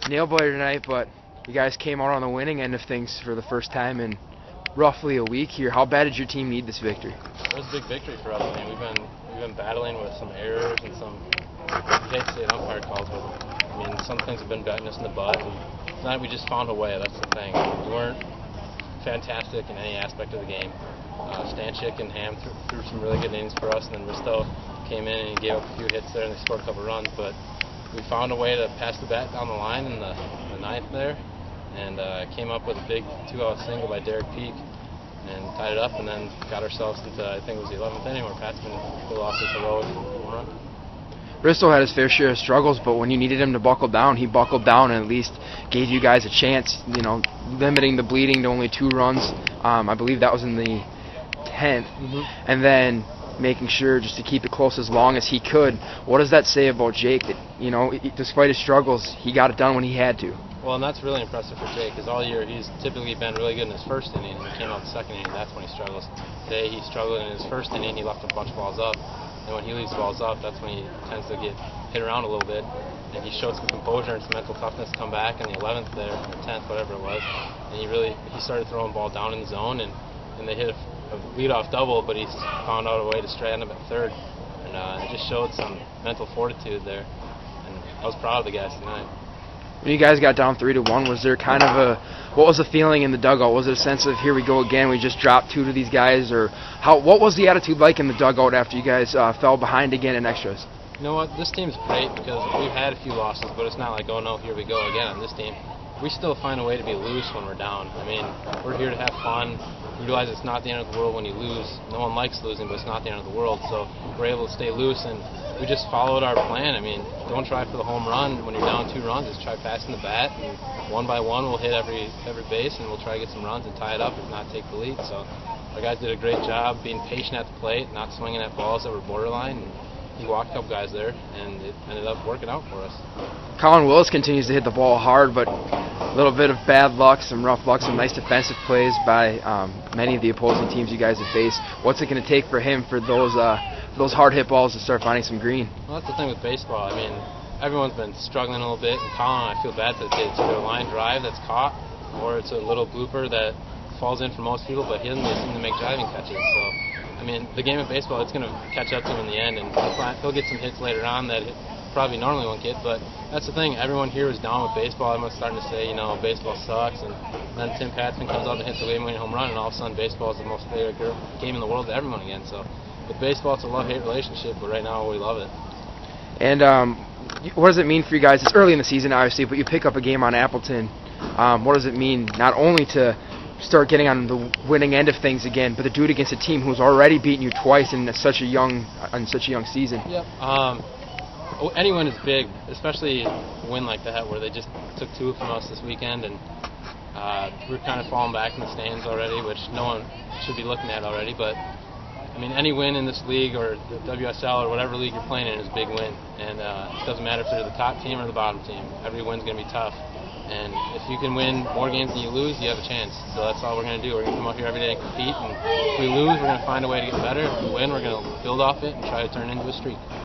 nail biter tonight, but you guys came out on the winning end of things for the first time in roughly a week here. How bad did your team need this victory? It was a big victory for us. I mean, we've been battling with some errors and some, I hate to say it, umpire calls, but I mean, some things have been biting us in the butt. And tonight we just found a way. That's the thing. We weren't fantastic in any aspect of the game. Stanchik and Ham threw some really good innings for us, and then Risto came in and he gave up a few hits there, and they scored a couple runs. But we found a way to pass the bat down the line in the ninth there, and came up with a big 2-out single by Derek Peak and tied it up, and then got ourselves into, I think it was the 11th inning, where Patsman pulled off this heroic home run. Risto had his fair share of struggles, but when you needed him to buckle down, he buckled down and at least gave you guys a chance, you know, limiting the bleeding to only 2 runs. I believe that was in the 10th. And then making sure just to keep it close as long as he could. What does that say about Jake that, you know, despite his struggles, he got it done when he had to? Well, and that's really impressive for Jake, because all year he's typically been really good in his first inning, and he came out the second inning, that's when he struggles. Today he struggled in his first inning, he left a bunch of balls up, and when he leaves balls up, that's when he tends to get hit around a little bit, and he showed some composure and some mental toughness to come back in the 11th there, or 10th, whatever it was, and he started throwing the ball down in the zone, and they hit a leadoff double, but he found out a way to strand him at third, and it just showed some mental fortitude there, and I was proud of the guys tonight. When you guys got down 3-1, was there kind of what was the feeling in the dugout? Was it a sense of, here we go again, we just dropped 2 to these guys, or what was the attitude like in the dugout after you guys fell behind again in extras? You know what, this team's great because we've had a few losses, but it's not like, oh no, here we go again on this team. We still find a way to be loose when we're down. I mean, we're here to have fun. We realize it's not the end of the world when you lose. No one likes losing, but it's not the end of the world. So we're able to stay loose, and we just followed our plan. I mean, don't try for the home run when you're down 2 runs. Just try passing the bat, and one by one we'll hit every base, and we'll try to get some runs and tie it up, if not take the lead. So our guys did a great job being patient at the plate, not swinging at balls that were borderline. And he walked a couple guys there, and it ended up working out for us. Colin Willis continues to hit the ball hard, but a little bit of bad luck, some rough luck, some nice defensive plays by many of the opposing teams you guys have faced. What's it going to take for him for those hard hit balls to start finding some green? Well, that's the thing with baseball. I mean, everyone's been struggling a little bit, and Colin, I feel bad that it's either a line drive that's caught, or it's a little blooper that falls in for most people, but he doesn't really seem to make driving catches. So, I mean, the game of baseball, it's going to catch up to him in the end, and he'll get some hits later on that probably normally won't get, but that's the thing. Everyone here was down with baseball. Everyone's starting to say, you know, baseball sucks, and then Tim Patsman comes up and hits a game-winning home run, and all of a sudden baseball is the most favorite game in the world to everyone again. So with baseball, it's a love-hate relationship, but right now we love it. And what does it mean for you guys? It's early in the season, obviously, but you pick up a game on Appleton. What does it mean not only to start getting on the winning end of things again, but to do it against a team who's already beaten you twice in such a young season? Yep. Any win is big, especially a win like that where they just took 2 from us this weekend, and we're kind of falling back in the stands already, which no one should be looking at already. But I mean, any win in this league or the WSL or whatever league you're playing in is a big win, and it doesn't matter if they're the top team or the bottom team. Every win's going to be tough. And if you can win more games than you lose, you have a chance. So that's all we're going to do. We're going to come out here every day and compete. And if we lose, we're going to find a way to get better. If we win, we're going to build off it and try to turn it into a streak.